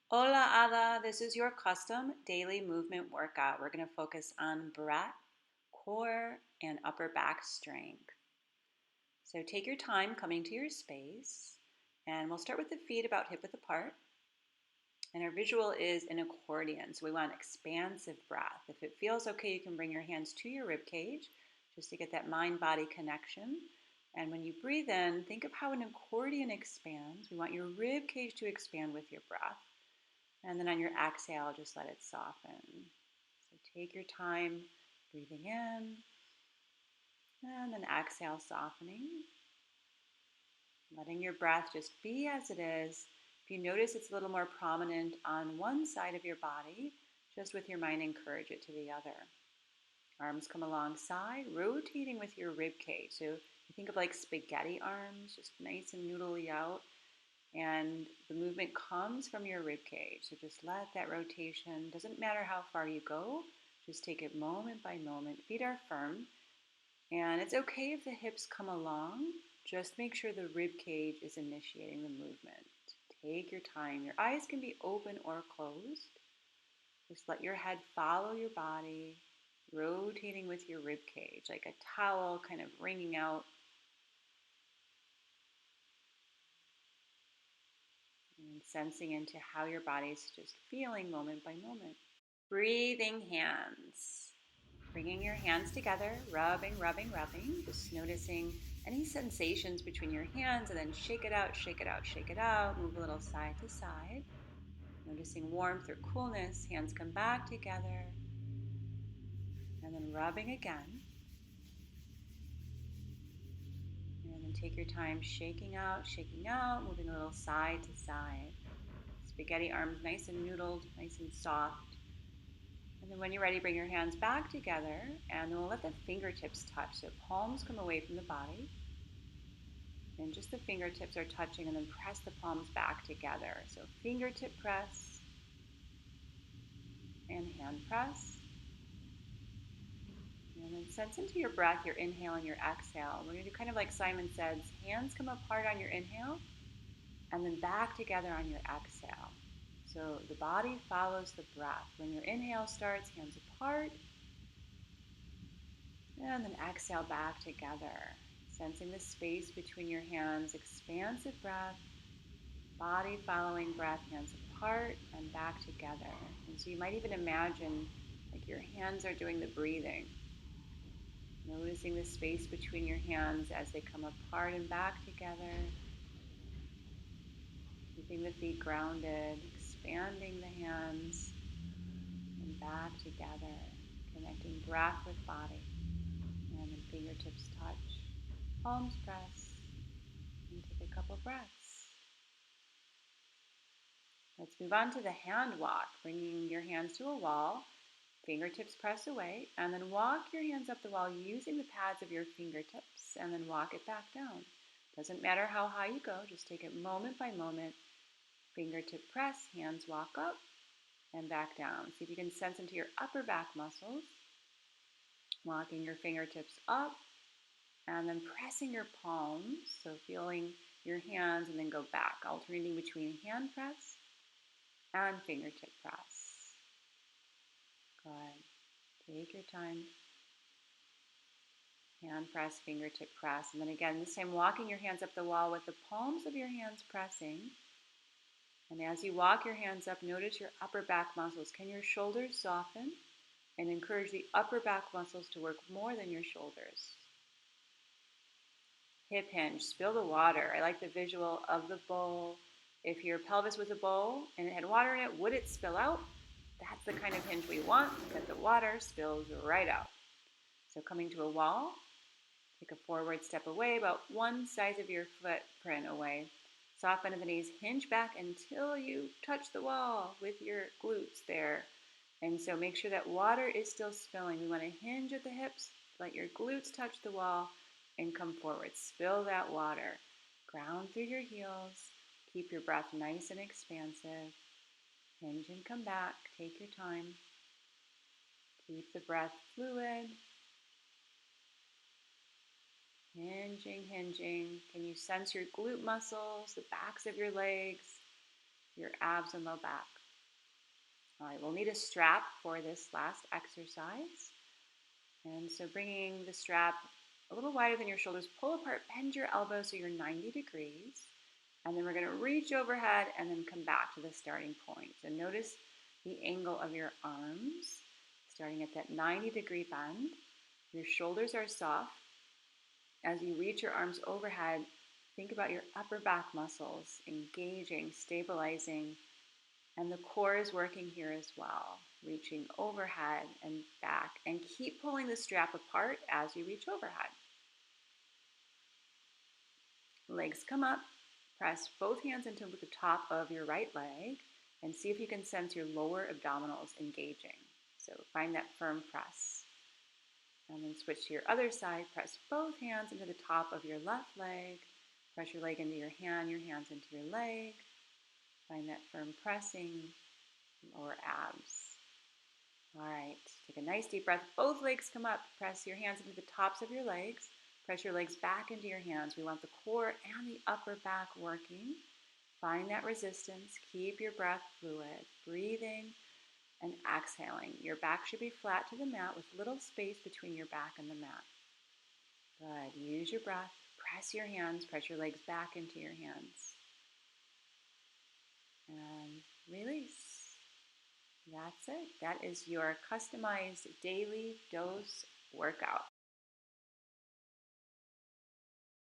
Hola, Ada. This is your custom daily movement workout. We're going to focus on breath, core, and upper back strength. So take your time coming to your space, and we'll start with the feet about hip width apart. And our visual is an accordion, so we want expansive breath. If it feels okay, you can bring your hands to your rib cage just to get that mind-body connection. And when you breathe in, think of how an accordion expands. We want your rib cage to expand with your breath. And then on your exhale, just let it soften. So take your time breathing in, and then exhale, softening. Letting your breath just be as it is. If you notice it's a little more prominent on one side of your body, just with your mind, encourage it to the other. Arms come alongside, rotating with your rib cage. So you think of like spaghetti arms, just nice and noodly out. And the movement comes from your rib cage. So just let that rotation, doesn't matter how far you go, just take it moment by moment. Feet are firm. And it's okay if the hips come along. Just make sure the rib cage is initiating the movement. Take your time. Your eyes can be open or closed. Just let your head follow your body, rotating with your rib cage, like a towel kind of wringing out. And sensing into how your body's just feeling moment by moment. Breathing hands. Bringing your hands together, rubbing, rubbing, rubbing. Just noticing any sensations between your hands and then shake it out, shake it out, shake it out. Move a little side to side. Noticing warmth or coolness. Hands come back together. And then rubbing again. And then take your time shaking out, moving a little side to side. Spaghetti arms nice and noodled, nice and soft. And then when you're ready, bring your hands back together, and then we'll let the fingertips touch. So palms come away from the body, and just the fingertips are touching, and then press the palms back together. So fingertip press and hand press. And then sense into your breath, your inhale and your exhale. We're going to do kind of like Simon says, hands come apart on your inhale, and then back together on your exhale. So the body follows the breath. When your inhale starts, hands apart, and then exhale back together. Sensing the space between your hands, expansive breath, body following breath, hands apart and back together. And so you might even imagine like your hands are doing the breathing. Noticing the space between your hands as they come apart and back together. Keeping the feet grounded, expanding the hands and back together. Connecting breath with body. And then fingertips touch, palms press, and take a couple breaths. Let's move on to the hand walk, bringing your hands to a wall, fingertips press away, and then walk your hands up the wall using the pads of your fingertips, and then walk it back down. Doesn't matter how high you go, just take it moment by moment. Fingertip press, hands walk up and back down. See if you can sense into your upper back muscles, walking your fingertips up, and then pressing your palms, so feeling your hands and then go back, alternating between hand press and fingertip press. Good. Take your time. Hand press, fingertip press. And then again, this time walking your hands up the wall with the palms of your hands pressing. And as you walk your hands up, notice your upper back muscles. Can your shoulders soften? And encourage the upper back muscles to work more than your shoulders. Hip hinge, spill the water. I like the visual of the bowl. If your pelvis was a bowl and it had water in it, would it spill out? That's the kind of hinge we want, that the water spills right out. So coming to a wall, take a forward step away, about one size of your footprint away. Soften at the knees, hinge back until you touch the wall with your glutes there. And so make sure that water is still spilling. We want to hinge at the hips, let your glutes touch the wall, and come forward. Spill that water. Ground through your heels. Keep your breath nice and expansive. Hinge and come back. Take your time. Keep the breath fluid. Hinging, hinging. Can you sense your glute muscles, the backs of your legs, your abs and low back? All right, we'll need a strap for this last exercise. And so bringing the strap a little wider than your shoulders, pull apart, bend your elbows so you're 90 degrees. And then we're going to reach overhead and then come back to the starting point. So notice the angle of your arms, starting at that 90-degree bend. Your shoulders are soft. As you reach your arms overhead, think about your upper back muscles engaging, stabilizing, and the core is working here as well, reaching overhead and back. And keep pulling the strap apart as you reach overhead. Legs come up. Press both hands into the top of your right leg and see if you can sense your lower abdominals engaging. So find that firm press. And then switch to your other side. Press both hands into the top of your left leg. Press your leg into your hands into your leg. Find that firm pressing, lower abs. All right, take a nice deep breath. Both legs come up. Press your hands into the tops of your legs. Press your legs back into your hands. We want the core and the upper back working. Find that resistance. Keep your breath fluid. Breathing and exhaling. Your back should be flat to the mat with little space between your back and the mat. Good. Use your breath. Press your hands. Press your legs back into your hands. And release. That's it. That is your customized daily dose workout.